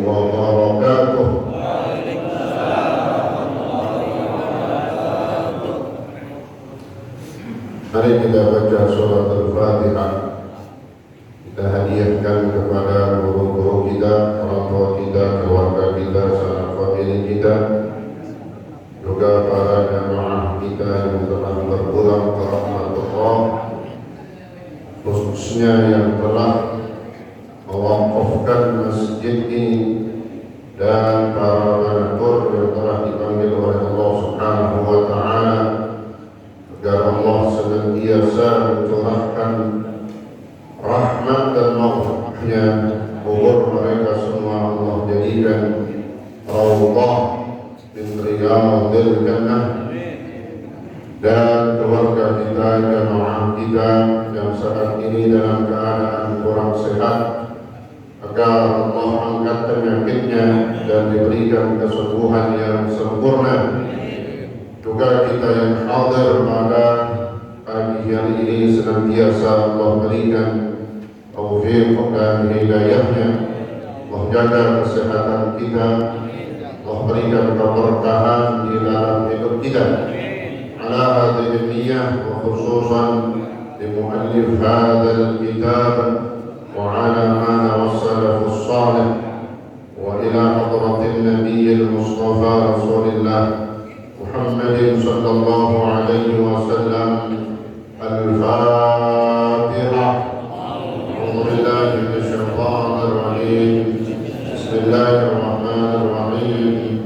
wabarakatuh. Mari kita baca surat Al-Fatihah. Kita hadiahkan kepada guru-guru kita, orang tua kita, keluarga kita, sanak famili kita, juga para jamaah kita yang telah berpulang ke rahmatullah, khususnya yang telah mewakafkan masjid ini dan para donatur yang telah dipanggil oleh Allah Subhanahu wa Ta'ala agar Allah senantiasa mencurahkan rahmat dan maghfirah-Nya. Kubur mereka semua Allah jadikan raudhah min riyadil jannah, dan keluarga kita, jamaah kita yang saat ini dalam keadaan kurang sehat, agar Allah angkat penyakitnya dan diberikan kesembuhan yang sempurna. Juga kita yang hadir pada pagi hari ini senantiasa Allah berikan taufik dan hidayahnya. Allah jaga kesehatan kita, Allah berikan keberkahan di dalam hidup kita. Ala hadhihi niyyah wa khususan li muallif hadzal kitab wa ala ma wassalafus salih wa ila hadratin nabiyil mustafa rasulillah Muhammadin sallallahu alaihi wasallam. Al-Fatihah. A'udzu billahi minasy syaithanir rajim. Bismillahirrahmanirrahim.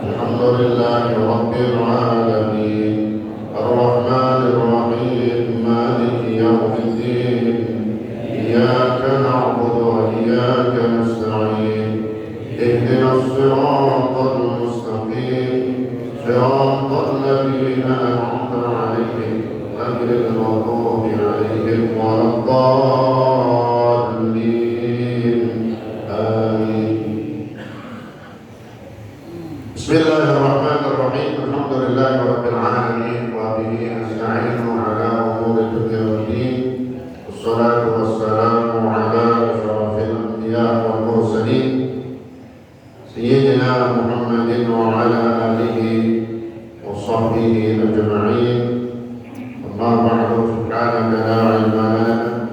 Alhamdulillahi rabbil alamin. Ar-Rahmanir Rahim. Maliki yaumiddin. Iyyaka na'budu wa iyyaka nasta'in. Ihdinas siratal mustaqim. Siratal ladzina an'amta 'alaihim غير المغضوب عليهم ولا الضالين. آمين. بسم الله الرحمن الرحيم. الحمد لله رب العالمين وبه نستعين على أمور الدنيا والدين. والصلاة والسلام على أشرف الأنبياء والمرسلين سيدنا محمد وعلى آله وصحبه أجمعين. ما بعد سبحانك لا علم لنا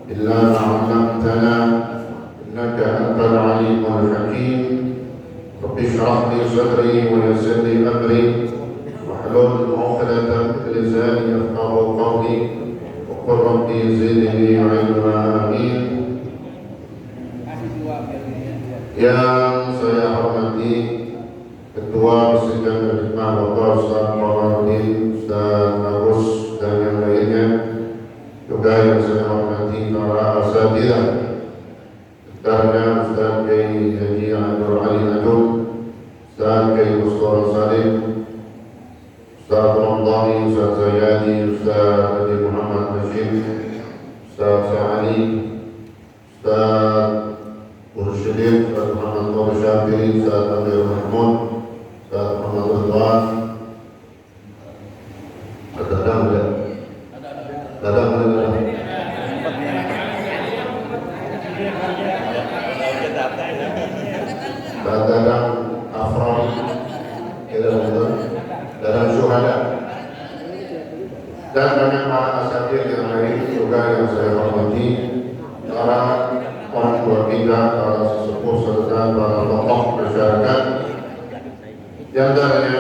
إلا ما علمتنا إنك أنت العليم الحكيم. رب اشرح لي صدري ويسر لي أمري واحلل عقدة من لساني يفقهوا قولي وقل رب زدني علما. آمين. Yang saya hormati Ketua Masjid Al-Hikmah Bapak Ustaz Qamarudin, Ustaz Agus dan yang lainnya, juga yang saya hormati para asatidzah, sekarang Ustaz Kiai Haji Abdul Ali Najum, Ustaz Kiai Mustafa Salim, Ustaz Ramdhani, Ustaz Zayadi, Ustaz Haji Muhammad Hashim, Ustaz Sa'ali, Ustaz Mursyidin, Ustaz Muhammad Nur Syafiri, Ustaz Amir Mahmud, Ustaz Muhammad Ridwan. Dadang Afron, Dadang Syuhada, dan banyak para asatidz yang lain juga yang saya hormati, para orang tua kita, para sesepuh serta para tokoh masyarakat, di antaranya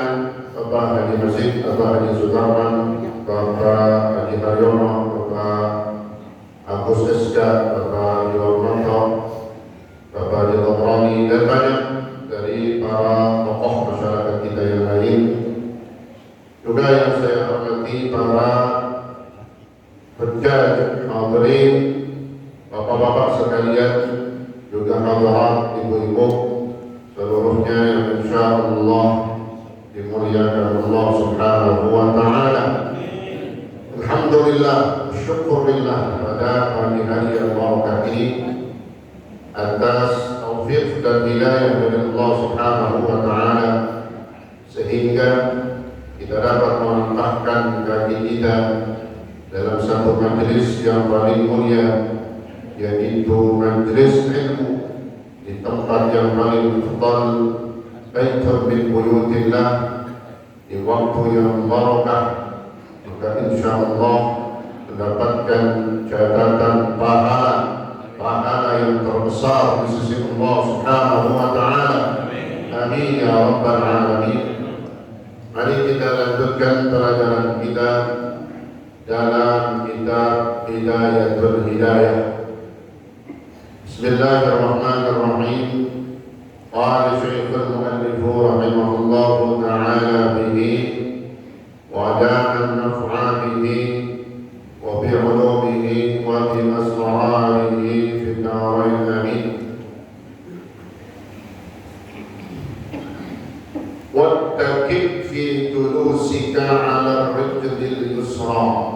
Bapak Haji Masjid, Bapak Haji Sudarman, Bapak Haji Haryono, Bapak Agus Eska, Bapak Haji Warmanto, Bapak Haji Toproni, dan banyak dari para tokoh masyarakat kita yang lain. Juga yang saya hormati para penjaga hadirin, bapak-bapak sekalian, juga hadirat ibu-ibu seluruhnya yang insyaallah dimuliakan Allah Subhanahu wa Ta'ala. Alhamdulillah, syukurillah pada pagi hari yang barakah ini atas taufik dan hidayah dari Allah Subhanahu wa Ta'ala, sehingga kita dapat melangkahkan kaki kita dalam satu majelis yang paling mulia, yaitu majelis ilmu di tempat tempat yang paling afdal, baitul min buyutillah, di waktu yang barakah, maka insyaallah mendapatkan catatan pahala yang terbesar di sisi Allah Subhanahu wa taala. Amin ya rabbal alamin. Mari kita lanjutkan pelajaran kita dalam kitab Hidayatul Hidayah. Bismillahirrahmanirrahim. Qala Syekhul Mu'allif rahimahullahu ta'ala bihi wa ja'ala naf'a bihi wa bi 'ulumihi wa bi asrarihi fi darain amin. Wattaqi fi julusika 'ala ar-rijlil yusra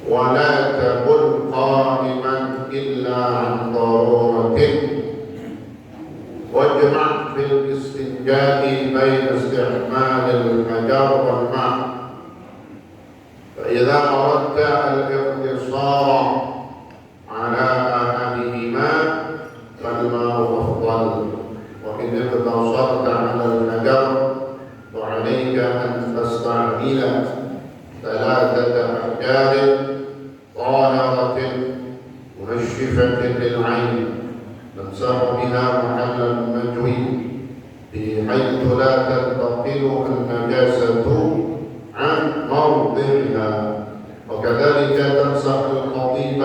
wa la takun qa'iman illa 'an daruratin wajma' fil istinja'i baina isti'mal al-hajar wal ma' fa idza aradta al-iqtisara 'ala ahadihima fal ma'u afdal wa in iqtasarta 'ala al-hajar fa 'alayka an tasta'mila thalathata ahjarin طاهرة منشفة للعين تمسح بها محل المجوي بحيث لا تنتقل النجاسة عن موضعها وكذلك تمسح القضيب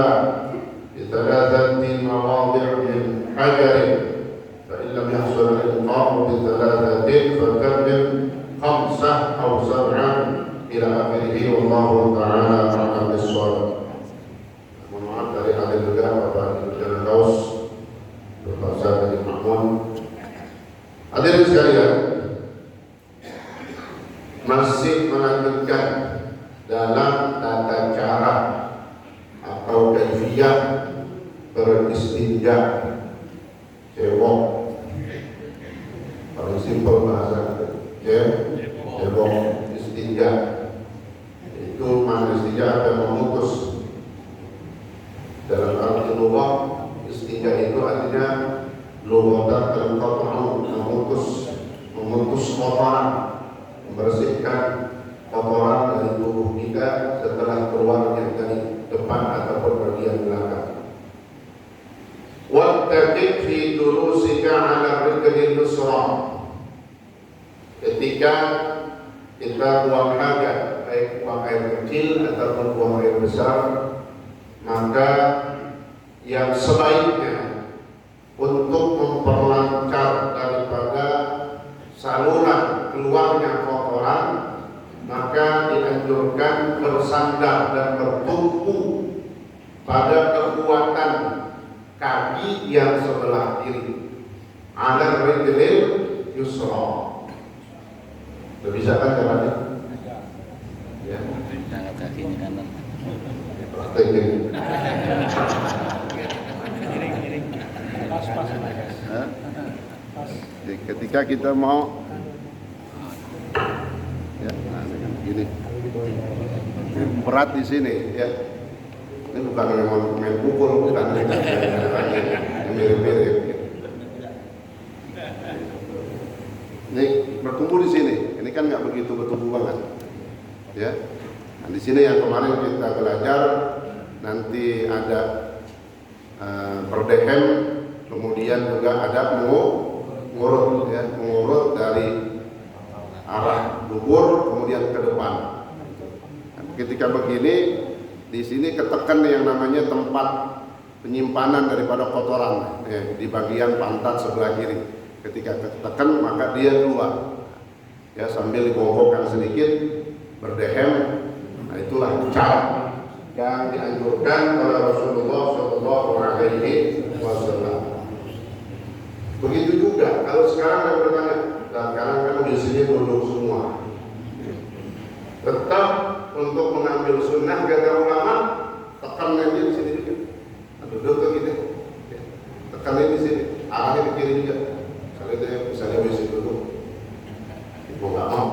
بثلاثة مواضع من حجر فإن لم يحصل الإلقاء بثلاثة فكمل 5 أو 7 إلى آخره والله تعالى أعلم بالصواب. Dari hadir juga Bapak Ibu Jalan Kaus, Bapak Ustaz Mahmud. Hadirin sekalian, masih melanjutkan dalam tata cara atau kaifiyah beristinja cebok. Paling simpel bahasa cebok istinja. Itu mana istinja akan memutus. Dalam arti lughah, istinja itu artinya lughatan al-qat'u, memutus kotoran, membersihkan kotoran dari tubuh kita setelah keluarnya dari depan ataupun bagian belakang. Wattaqi fi dulusika 'ala rijlil yusra. Ketika kita buang hajat, baik buang air kecil ataupun buang air besar, maka yang sebaiknya untuk memperlancar daripada saluran keluarnya kotoran, maka dianjurkan bersandar dan bertumpu pada kekuatan kaki yang sebelah kiri, ala rijlil yusra. Bisa kan caranya? Ya. Angkat kakinya kanan. Praktekin. Ketika kita mau ya, gini berat di sini ya, ini bukan main pukul, bukan yang mirip-mirip. Ini bertumbuh di sini, ini kan nggak begitu bertumbuh banget, ya. Nah, di sini yang kemarin kita belajar, nanti ada perdehem, kemudian juga ada mengurut, ya, mengurut dari arah dubur kemudian ke depan. Nah, ketika begini, di sini ketekan yang namanya tempat penyimpanan daripada kotoran, ya, di bagian pantat sebelah kiri. Ketika ketekan maka dia keluar, ya, sambil dibongkokkan sedikit, berdehem. Nah, itulah cara yang dianjurkan oleh Rasulullah SAW. Begitu juga kalau sekarang yang bertanya, dan sekarang kan di sini duduk semua. Tetap untuk mengambil sunnah kata ulama, tekan lagi di sini juga. Duduk ke kita, tekan lagi di sini, arahnya ke kiri juga. Kalau itu misalnya bisa duduk, ibu nggak mau.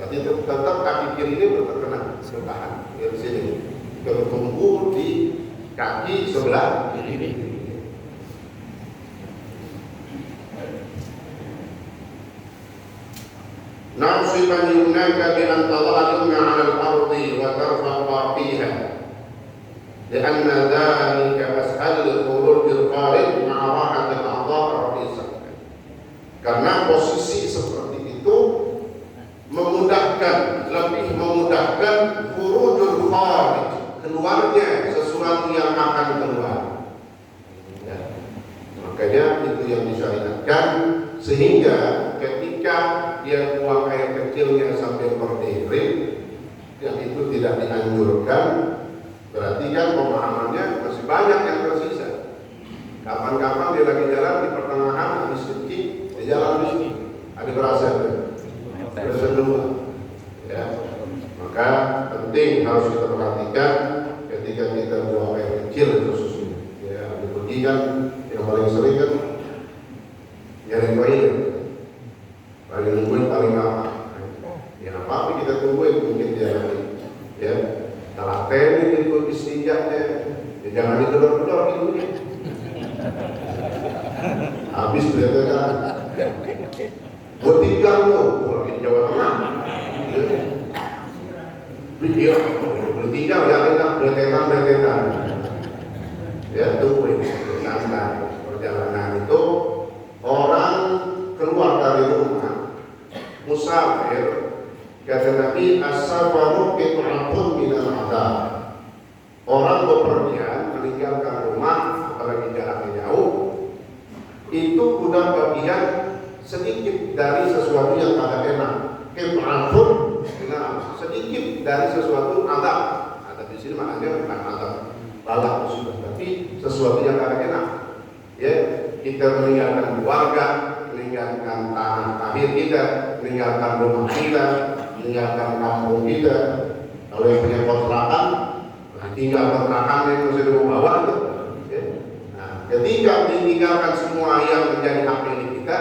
Tapi tetap kaki kiri ini berterkena bertahan di sini. Bertumbuh di kaki sebelah kiri. nasiban yumnaka bi an tadha yumna 'ala al-ardi wa tarfa'a fiha li'anna dhalika ashal al-khuruj al-kharij ma'a rahat al-a'dha' ar-ra'isah. Karena posisi seperti itu memudahkan, lebih memudahkan khurujul kharij, keluarnya sesuatu yang akan keluar. Ya. Makanya itu yang disyariatkan, sehingga ketika dia buang air kecilnya sambil berdiri, yang itu tidak dianjurkan, berarti kan pemahamannya masih banyak yang tersisa. Kapan-kapan dia lagi jalan di pertengahan habis kencing, dia jalan di sini, ada berasa bersedua. Ya. Maka penting harus kita perhatikan ketika kita buang air kecil khususnya. Ya, pergi kan yang paling sering kan nyari toilet, paling nungguin paling lama. Ya apa kita tungguin mungkin dia nanti. Ya, telaten itu istinjaknya. Ya, jangan didorong-dorong gitu ya. Habis berarti kan. Buat tinggal lo, di Jawa Tengah. Video, bertinggal ya kita bertetan. Ya tungguin, santai. Perjalanan itu orang keluar dari rumah, musafir, kata Nabi, as-safaru qit'atun minal 'adzab. Orang bepergian meninggalkan rumah, apalagi jaraknya jauh, itu udah bagian sedikit dari sesuatu yang agak enak. Qit'atun minal, sedikit dari sesuatu adab. Adab di sini maknanya bukan adab balak sudah, tapi sesuatu yang agak enak. Ya, kita meninggalkan keluarga, meninggalkan tanah akhir kita, meninggalkan rumah kita, meninggalkan kampung kita. Kalau yang punya kontrakan, tinggal kontrakan yang masih dibawa itu. Ya. Nah, ketika meninggalkan semua yang menjadi hak milik kita,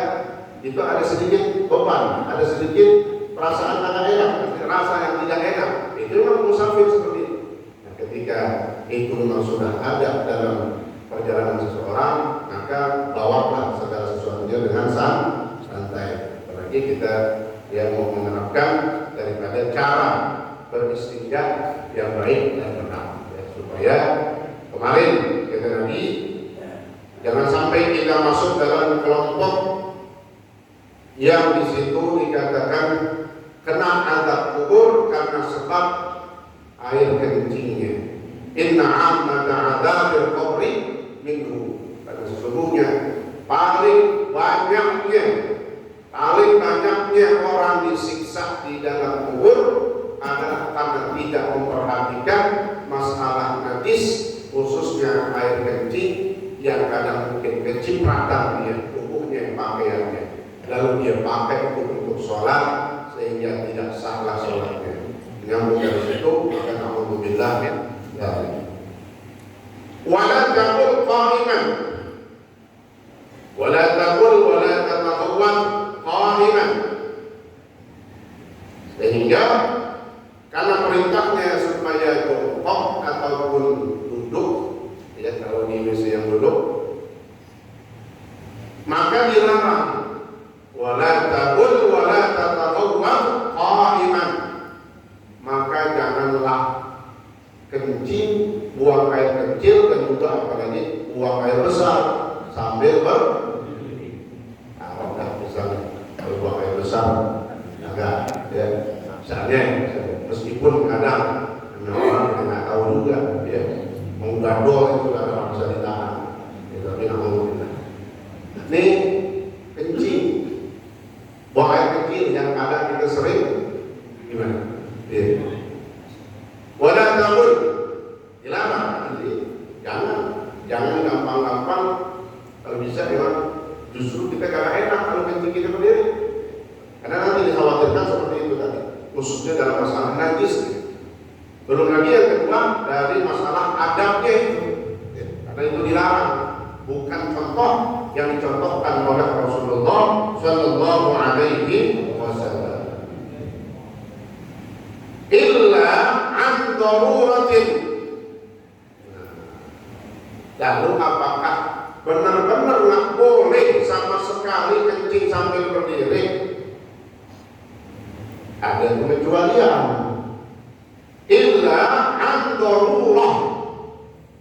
itu ada sedikit beban, ada sedikit perasaan tidak enak, rasa yang tidak enak. Itu memang musafir seperti itu. Nah, ketika itu memang sudah ada dalam perjalanan seseorang, maka bawalah segala sesuatunya dengan santai. Apalagi kita yang mau menerapkan daripada cara beristinja yang baik dan benar, ya, supaya kemarin kata Nabi, jangan sampai kita masuk dalam kelompok yang di situ dikatakan kena azab kubur karena sebab air kencingnya. Inna ammata adzabil qabri minhu. Karena sesungguhnya paling banyaknya orang disiksa di dalam kubur adalah karena tidak memperhatikan masalah najis, khususnya air kencing yang kadang mungkin kecipratan dia tubuhnya, pakaiannya, lalu dia pakai untuk sholat sehingga tidak salah sholatnya. Yang dari situ maka alhamdulillah ya. Wala taqul qa'iman, wala tatahawwan qa'iman. Sehingga karena perintahnya supaya jongkok ataupun duduk, ya kalau di WC yang duduk, maka dilarang wala taqul wala tatahawwan qa'iman. Maka janganlah kencing, buang air kecil, dan juga apalagi buang air besar sambil berdiri. Nah, misalnya kalau buang air besar agak ya, misalnya meskipun kadang orang nggak tahu juga ya, mau gadol itu kadang bisa ditahan ya, tapi alhamdulillah. Ini kencing, buang air kecil yang kadang kita sering gimana? Ya. Wadah tabur dilarang, jangan gampang-gampang. Kalau bisa memang justru kita gak enak kalau kencing kita berdiri, karena nanti dikhawatirkan seperti itu tadi, khususnya dalam masalah najis. Belum lagi yang kedua dari masalah adabnya itu, ya, karena itu dilarang, bukan contoh yang dicontohkan oleh Rasulullah Shallallahu Alaihi Wasallam. Illa an daruratin. Lalu apakah benar-benar nggak boleh sama sekali kencing sambil berdiri? ada pengecualian. Illa an darurah,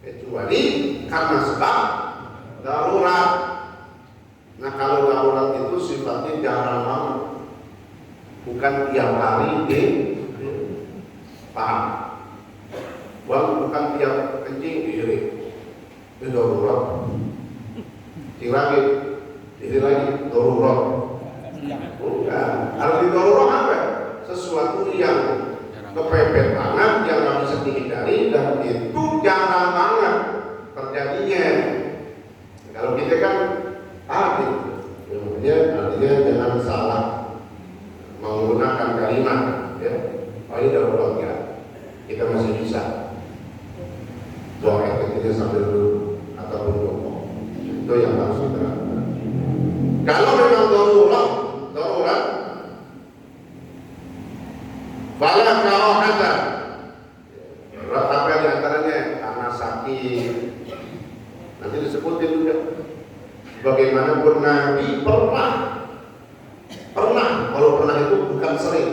kecuali karena sebab darurat. Nah kalau darurat itu sifatnya jarang banget, bukan tiap hari paham. Bukan tiap kencing diri, itu darurat. Kencing lagi, diri lagi darurat. Bukan. Arti darurat apa? Sesuatu yang kepepet banget, yang nggak bisa dihindari, dan itu jarang banget terjadinya. Kalau kita kan artinya jangan salah menggunakan kalimat, ya. Oh ini darurat ya, kita masih bisa buang air kecilnya sambil duduk ataupun jongkok. Itu yang harus kita lakukan. Kalau memang darurat, fala karahata. Apa di antaranya? Karena sakit. Nanti disebutin juga. Bagaimana pun Nabi pernah, kalau pernah itu bukan sering,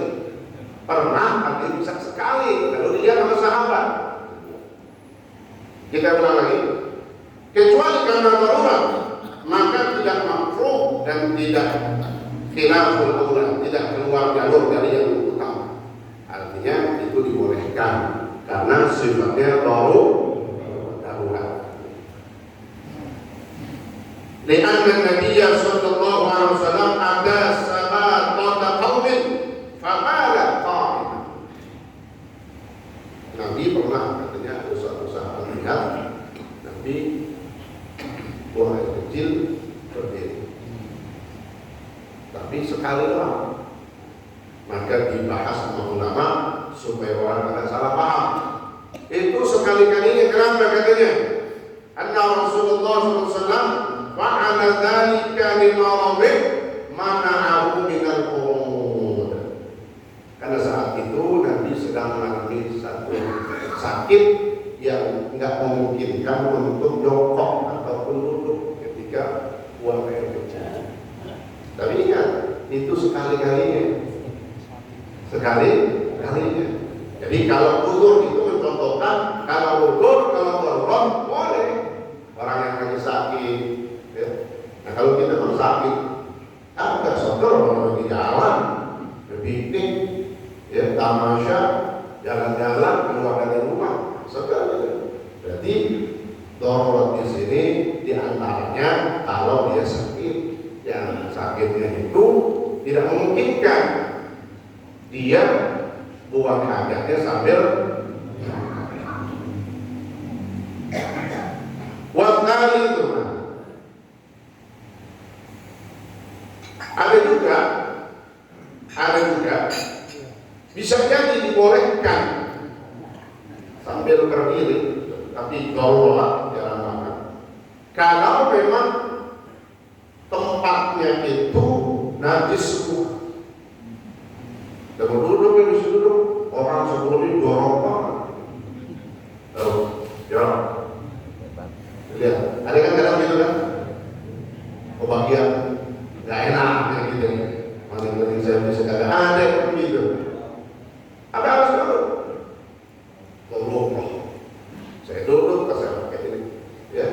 pernah artinya bisa sekali. Kalau dia sama sahabat, kita ulang lagi. Kecuali karena darurat, maka tidak makruh dan tidak khilaful aula, tidak keluar jalur dari yang utama. Artinya itu dibolehkan karena sifatnya darurat. Lianna Nabi sallallahu alaihi wasallam ada sabatata qaumin famala qa'iman. Nabi pernah katanya ada suatu saat melihat Nabi buang air kecil berdiri, tapi sekali doang. Maka dibahas sama ulama supaya orang tidak salah paham. Itu sekali-kalinya. Kenapa katanya? Anna Rasulullah SAW fa'ala dzalika limaradih mana'ahu minal qurud. Karena saat itu Nabi sedang mengalami satu sakit yang tidak memungkinkan untuk jongkok ataupun duduk ketika buang air kecil. Tapi ingat, itu sekali-kalinya. Jadi kalau udzur itu mencontohkan, kalau darurat boleh. Orang yang lagi sakit, ya. Nah kalau kita mau sakit, ada sodor orang lagi jalan, berbincang, ya, tamasya, jalan-jalan keluar dari rumah, segala. Berarti darurat di sini diantaranya kalau dia sakit, yang sakitnya itu tidak memungkinkan dia buang hajatnya sambil waktu itu. Ada juga bisa jadi dibolehkan sambil berdiri, tapi darurat jarang banget. Kalau memang tempatnya itu najis semua. Dan duduk di situ orang sebelumnya dorong banget. Ya, lihat, ada kan kadang gitu kan? Kebagian nggak enak kayak gitu. Masing-masing saya bisa kagak ada yang begitu. Apa harus duduk? Tolong, saya duduk, saya pakai ini, ya,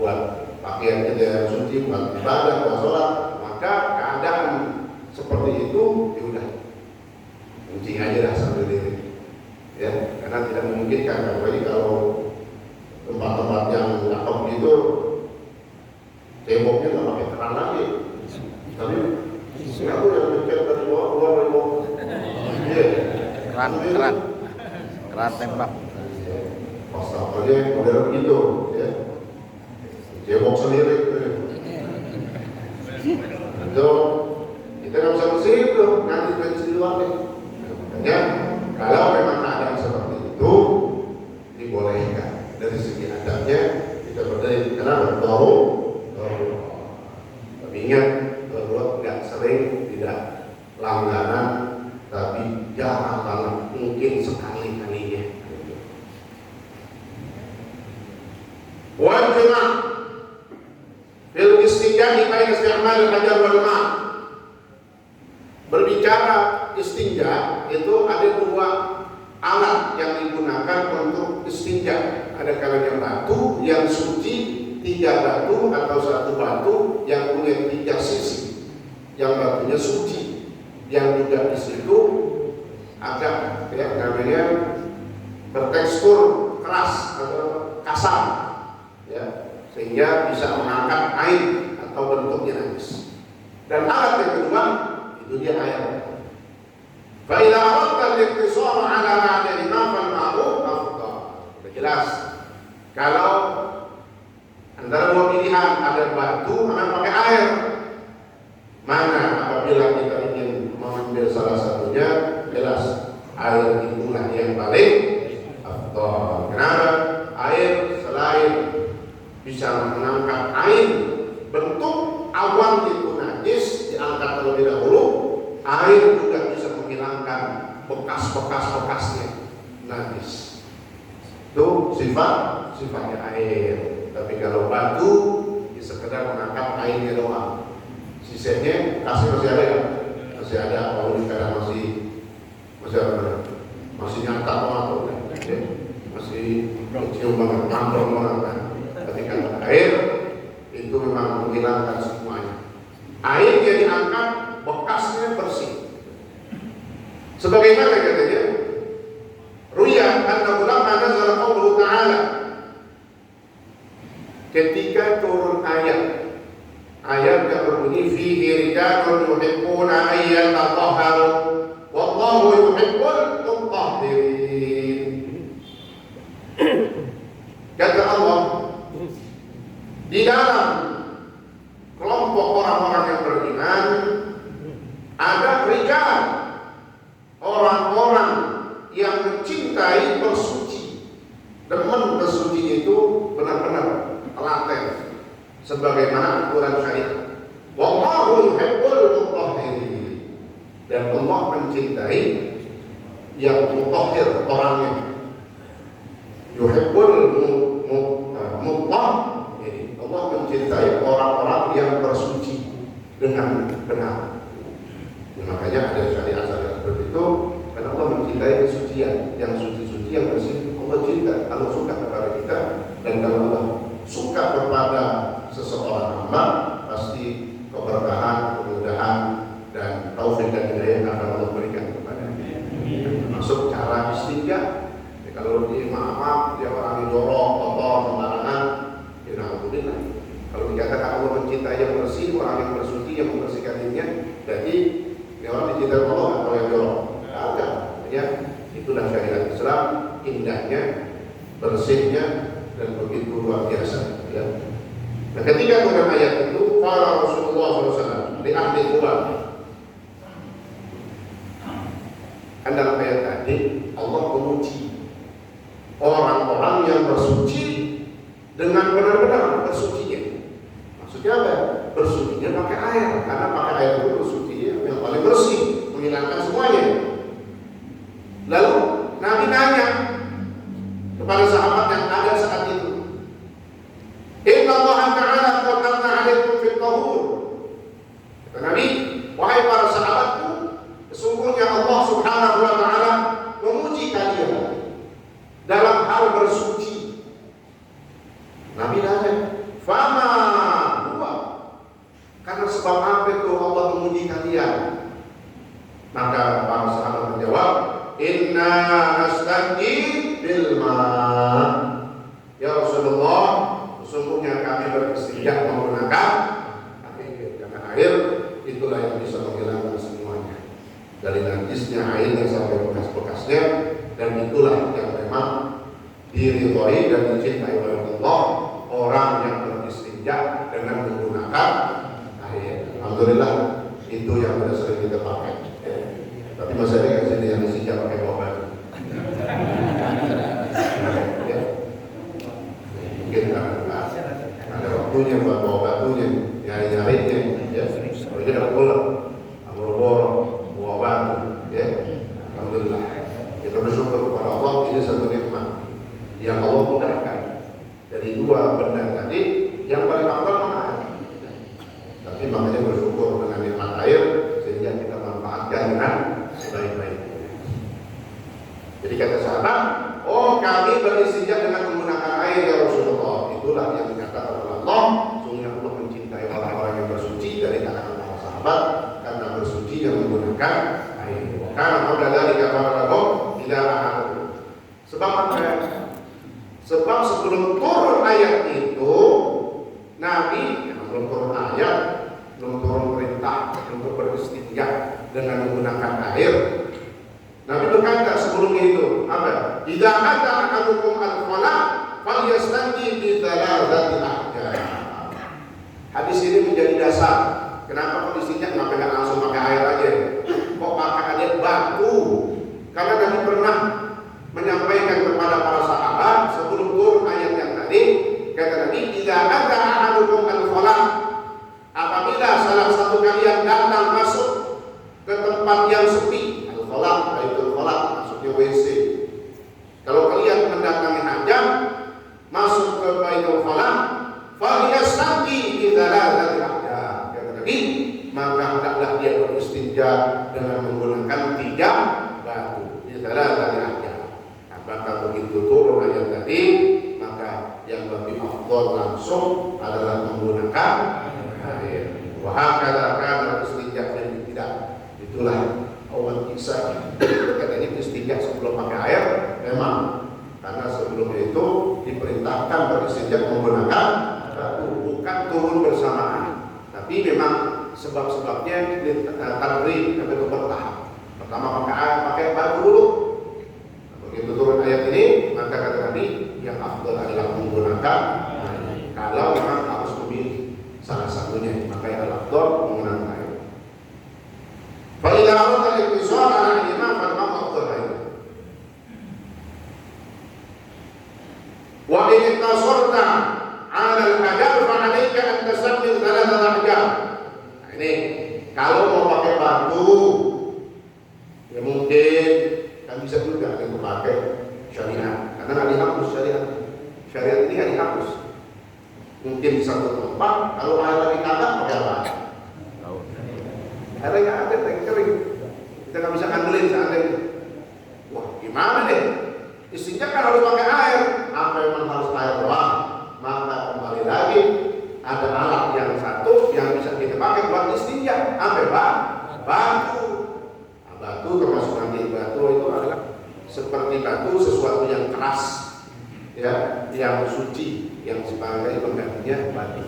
buat pakaian kita yang suci, buat ibadah, buat sholat. Maka keadaan seperti itu, ya udah, kencing aja dah sambil diri, ya, karena tidak memungkinkan. Apalagi kalau tempat-tempat yang lapang gitu, temboknya nggak pakai keran lagi, tapi aku yang ngecek dari bawah keluar dari bawah, keran tembak. Pasalnya model begitu, ya, tembok sendiri, itu kita nggak bisa bersih itu, nanti di luar nih. Makanya kalau memang keadaan seperti itu dibolehkan dari segi adabnya kita berdiri. Kenapa? Darurat. Tapi ingat, darurat nggak sering, tidak langganan, tapi jarang banget, mungkin sekali-kalinya. Wajibnya fil istijah baina isti'mal al-hajar wal ma'. berbicara istinja itu ada dua alat yang digunakan untuk istinja. Ada kalanya batu yang suci, 3 batu atau 1 batu yang punya 3 sisi, yang batunya suci, yang juga di situ agak namanya bertekstur keras atau kasar, ya, sehingga bisa mengangkat air atau bentuknya najis. Dan alat yang kedua itu dia air. Fa idza aradta al-iqtisar 'ala ma'dani ma fal-ma'ruf afdal. Sudah jelas. Kalau antara dua pilihan, ada batu atau pakai air, mana apabila kita ingin mengambil salah satunya, jelas air itulah yang paling afdal. Kenapa? Air selain bisa mengangkat air, bentuk awan itu najis diangkat terlebih dahulu, air juga bisa menghilangkan bekas-bekasnya najis. Itu sifatnya air. Tapi kalau batu ya sekedar mengangkat airnya doang, sisanya masih ada ya? Masih ada, kalau kadang masih nyata banget, ya? Masih kecium banget, mantap banget. Tapi kalau air itu memang menghilangkan semuanya. Airnya diangkat, bekasnya bersih. Sebagaimana katanya, ruya anna ulama nazala qauluhu ta'ala, ketika turun ayat yang berbunyi fihi rijalun yuhibbuna an yatatahharu wallahu yuhibbul mutahhirin. Kata Allah, di dalam kelompok orang-orang yang beriman ada rijal, orang-orang yang mencintai bersuci. Demen bersucinya itu benar-benar telaten sebagaimana aturan syariat. Wallahu yuhibbul mutahhirin. Dan Allah mencintai yang mutahhir orangnya. Yuhibbul mutahhirin. Allah mencintai orang-orang yang bersuci dengan benar. Makanya ada syariat-syariat seperti itu, karena Allah mencintai kesucian, yang suci-suci, yang bersih. Allah cinta, Allah suka kepada kita, dan kalau Allah suka kepada seseorang hamba, pasti keberkahan, kemudahan, dan taufik dan hidayah akan Allah berikan kepadanya. Termasuk cara istinja. Ya, kalau dia maaf, dia orang jorok, kotor, sembarangan, ya alhamdulillah. Kalau dikatakan Allah mencintai yang bersih, orang yang bersuci, yang membersihkan dirinya, berarti ini orang dicintai Allah atau yang jorok? Tidak. Ya, itulah syariat Islam, indahnya, bersihnya, dan begitu luar biasa. Ya. Nah, ketika turun ayat itu, para Rasulullah SAW di ahli Quran, kan dalam ayat tadi Allah memuji orang-orang yang bersuci dengan benar-benar bersucinya. Maksudnya apa? Bersucinya pakai air, karena pakai air itu bersucinya yang paling bersih, menghilangkan semuanya. Lalu Nabi nanya kepada sahabat yang ada saat itu, Inna Allah Ta'ala qad anna 'alaikum fit tahur. Kata Nabi, wahai para sahabatku, sesungguhnya Allah Subhanahu wa Ta'ala memuji kalian dalam hal bersuci. Nabi nanya, fama huwa? Karena sebab apa itu Allah memuji kalian? Maka para sahabat menjawab, inna nastanji bil ma. Ya Rasulullah, sesungguhnya kami beristinja menggunakan air, karena air itulah yang bisa menghilangkan semuanya, dari najisnya air yang sampai bekas-bekasnya, dan itulah yang memang diridhoi dan dicintai oleh Allah, orang yang beristinja dengan menggunakan air. Alhamdulillah, itu yang sudah sering kita pakai. Tapi masih ada yang sini yang istinja pakai obat. Ya. Mungkin ada waktunya buat bawa batunya, nyari-nyarinya, ya. Kalau dia dapat bola, boro-boro, bawa batu, ya. Alhamdulillah. Kita bersyukur kepada Allah, ini satu nikmat yang Allah mudahkan. Dari dua benda tadi, yang paling afdal mana? Tapi makanya bersyukur dengan nikmat air, sehingga kita manfaatkan sahabat karena bersuci dan menggunakan air. Karena pada dari kabar tidak akan. Sebab apa? Sebab sebelum turun ayat itu Nabi belum turun ayat, belum turun perintah untuk beristinja dengan menggunakan air. Nabi berkata sebelum itu apa? Idza ata ahadukum al-khala falyastanji bi thalathati ahjar. Hadis ini menjadi dasar. Kenapa kok istinja nggak langsung pakai air aja? Kok pakai air batu? Karena Nabi pernah menyampaikan kepada para sahabat sebelum turun ayat yang tadi, kata Nabi, idza ata ahadukum al-khala, apabila salah satu kalian datang masuk ke tempat yang sepi, al-khala, baitul khala, maksudnya WC. Kalau kalian mendatangi hajat, masuk ke baitul khala, falyastanji bi thalathati ahjar. Kata Nabi, maka hendaklah dia beristinja dengan menggunakan 3 batu. Bi thalathati ahjar. Maka begitu turun ayat tadi, maka yang lebih afdal langsung adalah menggunakan air. Wahakala kana istinja dan tidak. Itulah awal kisah. Katanya istinja sebelum pakai air memang karena sebelum itu diperintahkan beristinja menggunakan batu, bukan turun bersamaan. Tapi memang sebab-sebabnya tadrij atau bertahap. Pertama pakai batu dulu. Begitu turun ayat ini, maka kata Nabi yang afdal adalah menggunakan air. Kalau memang harus memilih salah satunya, maka yang afdal menggunakan air. Fa idza arada al-iqtisar 'ala al-imam fa afdal air. Wa in iqtasarta 'ala al-hajar fa 'alaika an tasammil thalathata ahjar. Nah ini kalau mau pakai batu ya mungkin kan bisa juga yang memakai syariat karena nggak dihapus syariat ini nggak dihapus. Mungkin di satu tempat kalau air lagi kagak pakai apa? Airnya nggak ada, yang kering. Kita nggak bisa ngandelin seandainya. Wah gimana deh? Istinja kan harus pakai air. Apa memang harus air doang? Maka kembali lagi ada alat yang satu yang bisa kita pakai buat istinja. Apa pak? Batu. Batu termasuk nanti batu itu adalah seperti batu sesuatu yang keras ya, yang suci, yang sebagai penggantinya batu.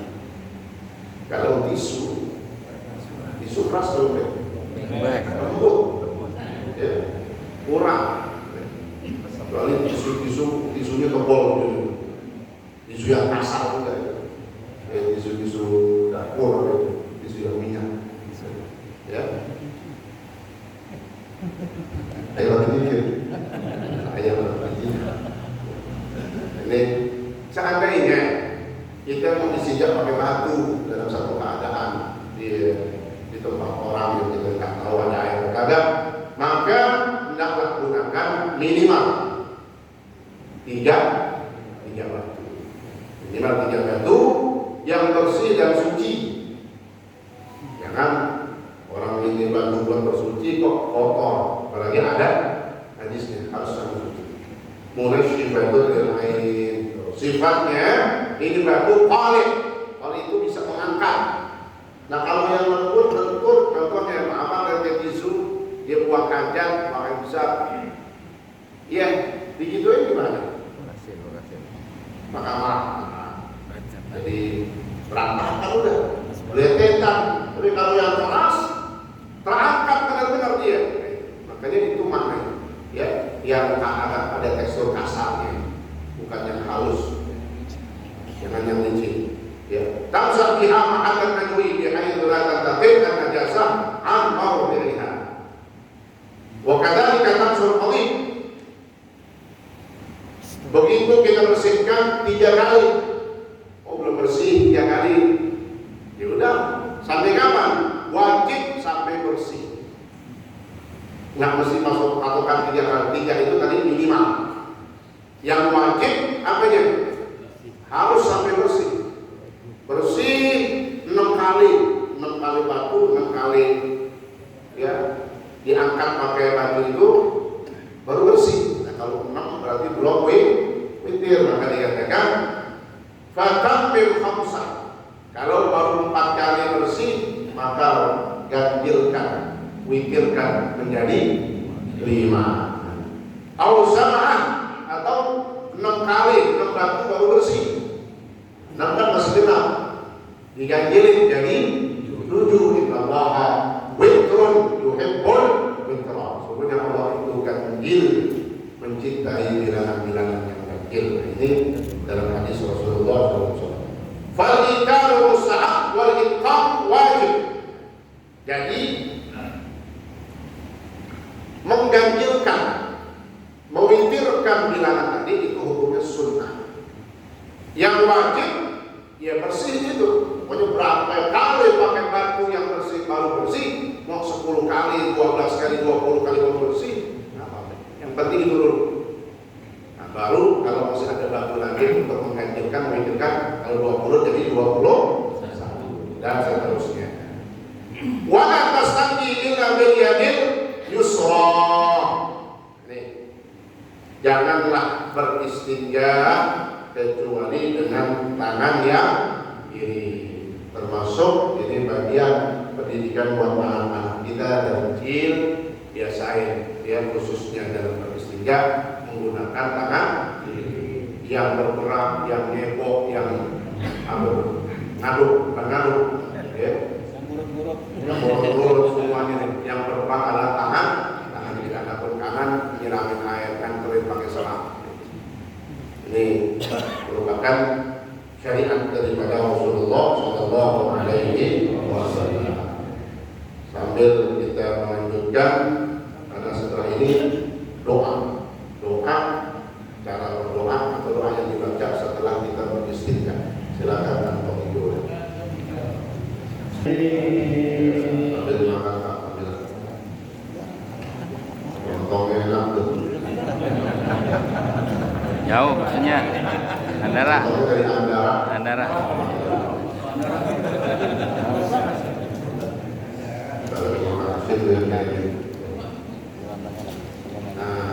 Kalau tisu keras lembek, lembut, ya, kurang. Kecuali tisunya tebal, tisu yang kasar juga, tisu dapur, tisu yang minyak, ya. Ayo dikit. Ini seandainya kita mau disijak pakai batu dalam satu keadaan di tempat orang yang kita nggak tahu ada air kagak, maka hendaklah gunakan minimal 3 batu. Minimal 3 batu yang bersih dan suci. Jangan orang ini batu buat bersuci kok kotor, apalagi ada hadisnya harus suci. Mulai sifatul lain, sifatnya ini batu qalin, kalau itu bisa mengangkat. Nah kalau yang lentur, contohnya apa dari tisu dia buang kaca pakai besar, ya digituin gimana? Maka marah. Jadi berantakan udah, beletetan. Tapi kalau yang keras terangkat benar-benar dia. Makanya itu maknanya, ya, yang ada tekstur kasarnya, bukan yang halus, jangan yang licin. Ya, tamsah biha ma'adan najwi bihaitsu la tantafi an-najasah an mawdi'iha. Wa kadzalika tamsul qadim. Begitu kita bersihkan 3 kali. Oh, belum bersih 3 kali. Ya udah, sampai kapan? Wajib sampai bersih. Nggak mesti masuk patokan 3 kali. 3 itu tadi minimal. Yang wajib apanya? Harus sampai bersih. Bersih 6 kali batu, 6 kali ya diangkat pakai batu itu baru bersih. Nah kalau 6 berarti belum witir, maka dikatakan fatam bil khamsah. Kalau baru 4 kali bersih maka ganjilkan, witirkan menjadi 5. Au sab'an, atau 6 kali, 6 batu baru bersih. 6 kan masih genap, diganjilin jadi 7. Innallaha witrun yuhibbul witra. Sebenarnya Allah itu ganjil, mencintai bilangan-bilangan yang ganjil. Ini dalam hadis Rasulullah SAW. Fal itaru mustahab wal itqam wajib. Jadi mengganjilkan, mewitirkan bilangan tadi itu hukumnya sunnah. Yang wajib ya bersih itu. Pokoknya berapa kali pakai batu yang bersih baru bersih, mau 10 kali, 12 kali, 20 kali baru bersih, nggak apa-apa. Yang penting itu dulu. Nah, baru kalau masih ada batu lagi untuk mengganjilkan, mewitirkan, kalau 20 jadi 20 dan seterusnya. Wa la tastanji illa bil yadil yusra. Janganlah beristinja kecuali dengan tangan yang kiri. Termasuk ini bagian pendidikan buat anak-anak kita dari kecil, biasain ya, khususnya dalam beristinja menggunakan tangan kiri. Yang bergerak, yang ngebok, yang ngaduk, bukan ngaduk ya. Yang buruk semuanya nih. Yang bergerak adalah tangan kiri. Adapun kanan nyiramin air kan kering pakai selang. Ini merupakan syariat daripada Rasulullah Shallallahu Alaihi Wasallam. Sambil kita melanjutkan, karena setelah ini doa, cara berdoa atau doa yang dibaca setelah kita beristinja. Silakan Pak Ibu. Sambil makan Pak, sambil lontong enak tuh. Jauh maksudnya. Andara. Dari Andara. Nah,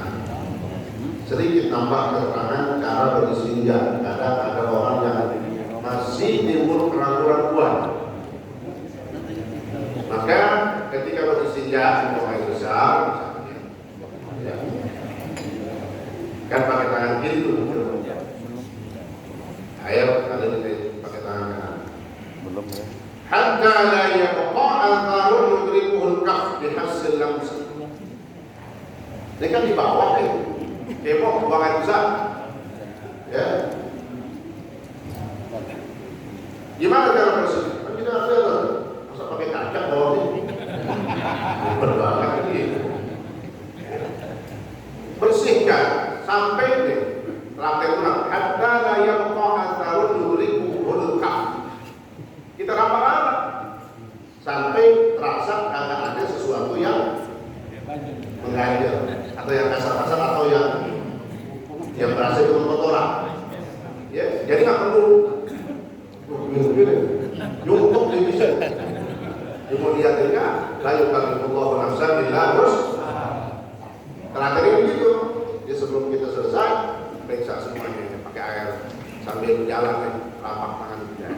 sedikit tambah keterangan cara beristinja. Kadang ada orang yang masih timbul keraguan-keraguan. Maka ketika beristinja untuk air besar, ya, kan pakai tangan kiri itu air ada di pakai tangan kanan. Belum ya. Hatta la yabqa al-qarun yudrikuhul kaf bihasil lams. Ini kan di bawah nih, kebok buang air besar. Ya. Gimana cara bersih? Kan kita ada, masa pakai kaca bawah ini? Berbanyak ini. Bersihkan sampai nih lantai ulang. Hatta la yabqa al-qarun yudrikuhul kaf. Kita rapat-rapat sampai terasa kagak ada sesuatu yang mengganjal atau yang kasar-kasar atau yang berasa itu kotoran. Ya, jadi nggak perlu nyuntuk di bisa. Kemudian juga layu kalifullah nafsan illa wus'aha. Terakhir begitu. Jadi sebelum kita selesai periksa semuanya pakai air sambil berjalan nih, lapak tangan kita.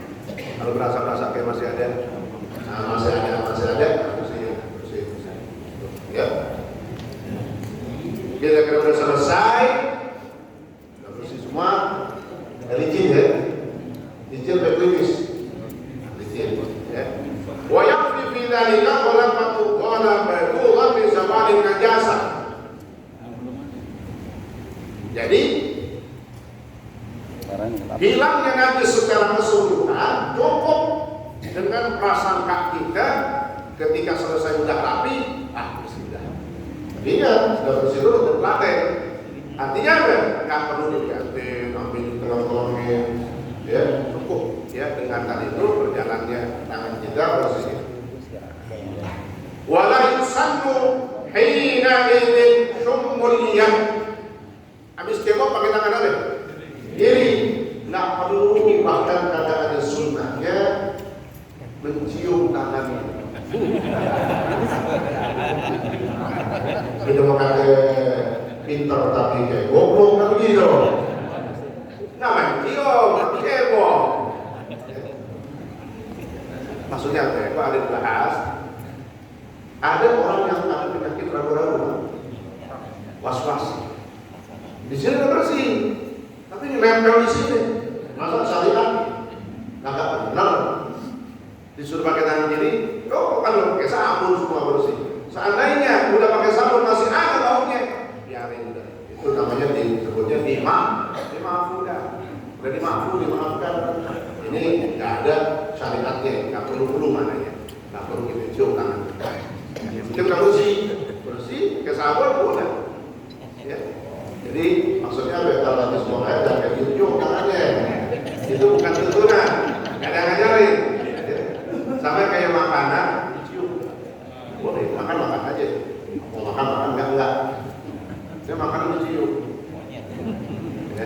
Kalau berasa-berasa kayak masih ada, nah, masih ada, bersih. Ya. Kita kira udah selesai, udah bersih semua, licin ya, licin berkumis, licin. Ya. Wayakfi fi dzalika ghalabatu ghalabatu bi zamanil najasa. Jadi hilangnya najis secara keseluruhan cukup dengan prasangka kita ketika selesai udah rapi, sudah. Ingat, sudah bersih dulu untuk telaten. Artinya apa? Nggak perlu diganti, ambil di tengah-tengahnya, ya cukup ya dengan tadi itu berjalannya tangan kita bersih. Wala yusannu hina idzin shumul yad. Habis kebok pakai tangan apa? Kiri. Nggak perlu, bahkan kadang ada sunnahnya mencium tangannya. Kita mau kata pintar tapi kayak goblok kan begitu. Nah mencium, tapi kebok. Maksudnya apa? Itu ada dibahas. sabun semua bersih. Seandainya udah pakai sabun masih ada baunya, biarin udah. Itu namanya disebutnya dimaafkan. Udah dimaafkan. Ini nggak ada syariatnya, nggak perlu mananya, nggak perlu kita cium tangan. Kita bersih, pakai sabun udah. Ya. Jadi maksudnya kalau habis buang air jangan cium tangannya. Itu bukan tuntunan, nggak ada ngajarin. Ya. Sama kayak makanan, dicium. Boleh makan aja. Mau makan enggak. Dia makan dicium. Ya.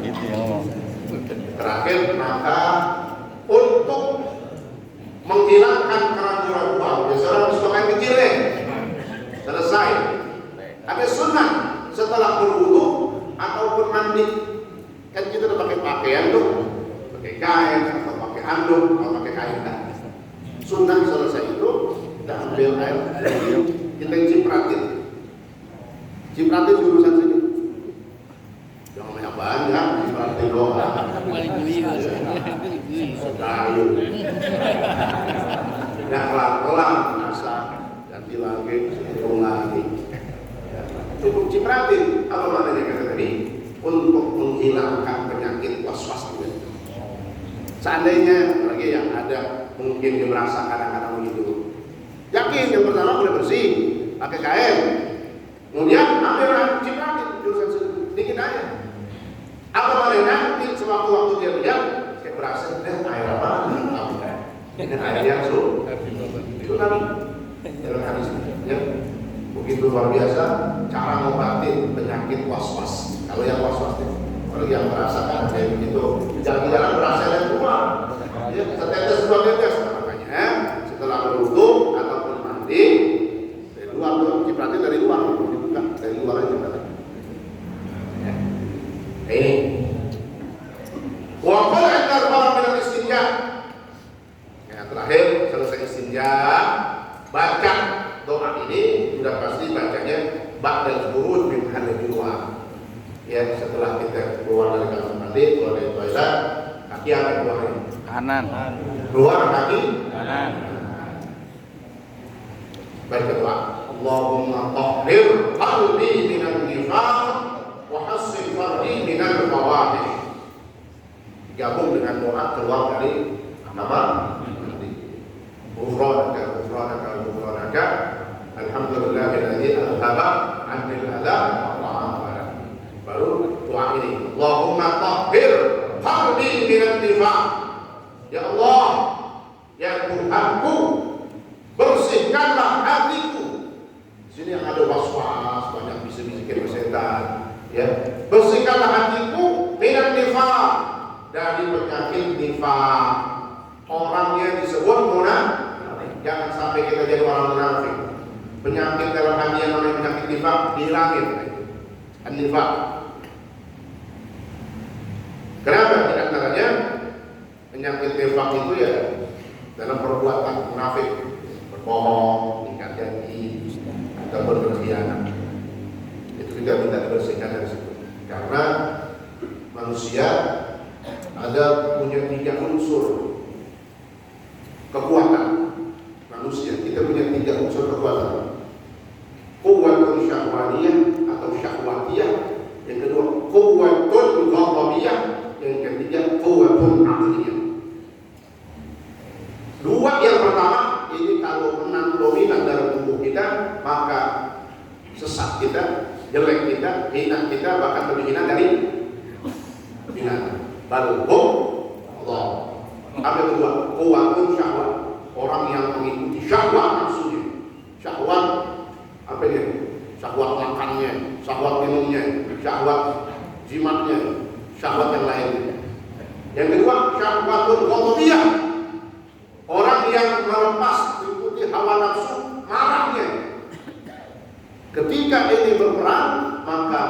Itu yang ngomong. Terakhir, maka untuk menghilangkan keraguan-keraguan, biasanya harus makan kecil deh. Selesai. Ada sunnah setelah berwudu ataupun mandi. Kan kita udah pakai pakaian tuh, pakai kain atau pakai anduk atau pakai kain dah. Sunnah selesai itu kita ambil air, kita cipratin jurusan sini. Jangan banyak, cipratin doang. Kayu. Nah, pelan-pelan masak, ganti lagi, hitung lagi. Cukup cipratin, apa maknanya kata tadi? Untuk menghilangkan penyakit was-was itu. Seandainya lagi yang ada mungkin dia merasa kadang-kadang begitu. Yakin yang pertama udah bersih, pakai kain. Kemudian ambil cipratin jurusan sedikit aja. Apa maknanya nanti sewaktu-waktu dia lihat kayak berasa air apa? Dengan air yang itu nabi dalam hadis ya. Begitu luar biasa cara ngobatin penyakit was-was. Kalau yang was-was itu, kalau yang merasakan kayak begitu, jarang-jarang berasa yang keluar. Ya, setetes dua tetes makanya setelah berwudu ataupun mandi dari luar tuh cipratin dari luar, dibuka dari luar aja cipratin. Ya. Ini. Waqul antar para istinja. Yang terakhir selesai istinja, baca doa ini sudah pasti bacanya ba'dal khuruj min halil luar. Ya, setelah kita keluar dari kamar mandi, keluar dari toilet, kaki apa keluar ini? Kanan. Keluar kaki Kanan. Baik doa. Allahumma tahhir qalbi minan nifaq wa hassin farji minal fawahish. Gabung dengan doa keluar dari kamar mandi. Ghufranaka alhamdulillahilladzi adhaba 'anil adha wa 'afana. Baru doa ini. Allahumma tahhir qalbi minan nifaq. Ya Allah, ya Tuhanku, bersihkanlah hatiku. Di sini yang ada was-was, banyak bisik-bisikin setan. Ya, bersihkanlah hatiku minan nifaq, dari penyakit nifaq. Orangnya disebut munafik. Jangan sampai kita jadi orang munafik. Penyakit dalam hati yang namanya penyakit nifaq dihilangin. Nifaq. Kenapa? Di antaranya penyakit nifaq itu ya dalam perbuatan munafik, berbohong, ingkar janji, ataupun berkhianat. Itu juga minta dibersihkan dari situ. Karena manusia ada punya 3 unsur kekuatan. Manusia kita punya 3 unsur kekuatan. Quwwatun syahwaniyah atau syahwatiyah. Yang kedua, quwwatun ghadabiyah. Yang ketiga, quwwatun aqliyah. 2 yang pertama ini kalau menang dominan dalam tubuh kita, maka sesat kita, jelek kita, hina kita, bahkan lebih hina dari binatang. Balhum Allah. Apa kedua? Quwwatun syahwat. Orang yang mengikuti syahwat nafsunya. Syahwat apa ini? Syahwat makannya, syahwat minumnya, syahwat jimatnya, syahwat yang lainnya. Yang kedua, syahwatun ghadabiyah. Orang yang melepas mengikuti hawa nafsu, marahnya. Ketika ini berperang, maka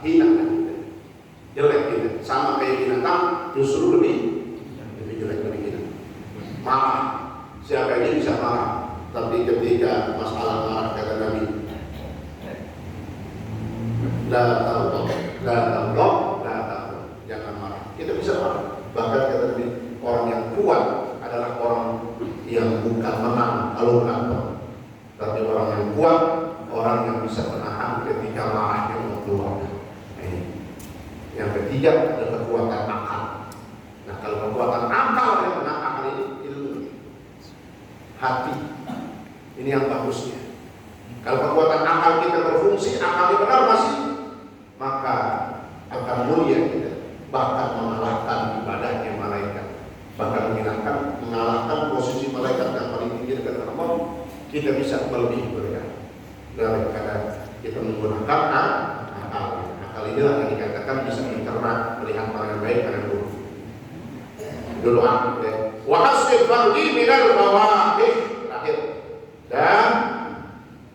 hina kita, jelek kita, sama kayak binatang, justru lebih jelek dari kita. Marah, siapa ini bisa marah, tapi ketika masalah marah kata Nabi, la taghdab, jangan marah. Kita bisa marah. Bahkan kata Nabi, orang yang kuat adalah orang yang bukan menang kalau berantem. Tapi orang yang kuat, orang yang bisa menahan ketika marahnya mau keluar. Yang ketiga adalah kekuatan akal. Nah, kalau kekuatan akal yang menang akal ini ilmu, hati. Ini yang bagusnya. Kalau kekuatan akal kita berfungsi, akalnya benar masih, maka akan mulia kita, bahkan mengalahkan ibadahnya malaikat, bahkan mengalahkan posisi malaikat yang paling tinggi dekat Allah. Kita bisa melebihi mereka daripada kita menggunakan akal. Akal inilah yang dikatakan bisa mencerna, melihat mana yang baik, mana yang buruk. Dulu aku deh. Wahasib fardi minal bawaqih, terakhir. Dan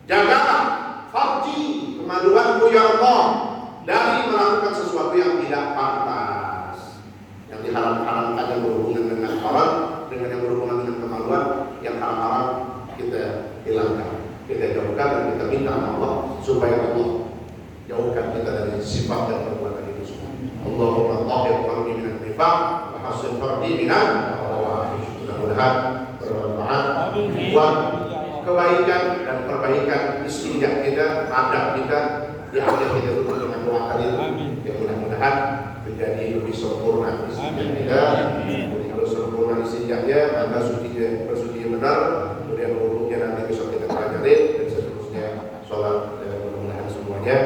jagalah fardi, kemaluanku ya Allah, dari melakukan sesuatu yang tidak pantas, yang diharam-haramkan, yang berhubungan dengan orang, dengan yang berhubungan dengan kemaluan, yang haram-haram kita hilangkan, kita jauhkan, dan kita minta Allah supaya Allah jauhkan kita dari sifat dan perbuatan itu semua. Allahumma tahhir qalbi minan nifaq wa hassin fardi minan bawaqih. Mudah-mudahan bermanfaat buat kebaikan dan perbaikan istijah kita, adab kita, di akhir kita tutup dengan doa tadi. Ya mudah-mudahan menjadi lebih sempurna istijah kita. Kalau sempurna istijahnya, maka bersucinya benar. Kemudian wudhunya nanti besok kita pelajari, dan seterusnya sholat, dan mudah-mudahan semuanya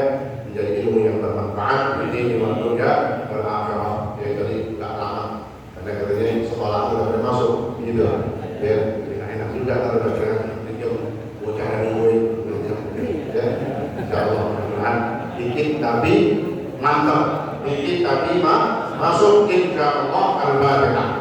menjadi ilmu yang bermanfaat. Ini waktunya berakhirah. Ya jadi nggak lama, karena katanya sekolah udah pada masuk, gitu. Ya, jadi enak juga kalau udah kena bocah dari gue, ya. Insyaallah mudah-mudahan dikit tapi mantap, dikit tapi masuk. Insyaallah al-Fatihah.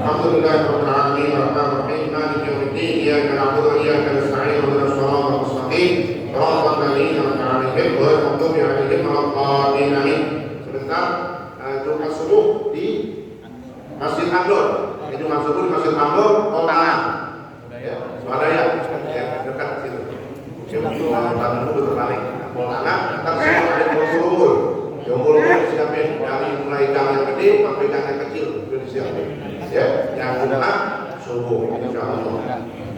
Alhamdulillahirabbil alamin, arrahmanir rahim, maliki yaumiddin, iyyaka na'budu wa iyyaka nasta'in, ihdinas siratal mustaqim, siratal ladzina an'amta 'alaihim ghairil maghdubi 'alaihim waladdallin. Amin. Sebentar, Jumat subuh di Masjid Andur. Jumat subuh di Masjid Andur, Kota ya, Swadaya, ya, dekat situ. Jumat subuh terbalik. Kota antar semua ada kumpul-kumpul. Kumpul-kumpul siapin dari mulai gang yang gede sampai gang yang kecil sudah disiapin. Ya, yang Jumat subuh insyaallah.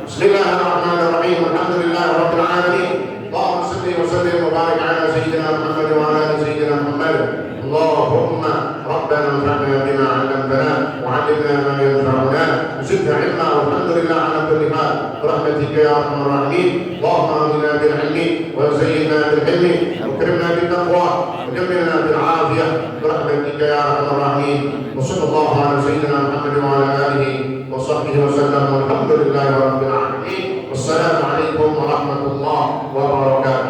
Bismillahirrahmanirrahim. Alhamdulillahirabbil alamin. Allahumma shalli wa sallim wa barik ala sayyidina Muhammad wa ala ali sayyidina Muhammad. Allahumma rabbana anfa'na bima 'allamtana wa 'allimna ma yanfa'una wa zidna 'ilma. Alhamdulillah ala kulli hal. Birahmatika ya arhamar rahimin. Allahumma amina bil 'ilmi wa zayyinna bil 'ilmi wa akrimna bit taqwa wa jammilna bil 'afiyah. Birahmatika ya arhamar rahimin. Wa sallallahu ala sayyidina Muhammad wa ala alihi wa sahbihi wa sallam. Walhamdulillahi rabbil alamin. Wassalamu alaikum warahmatullahi wabarakatuh.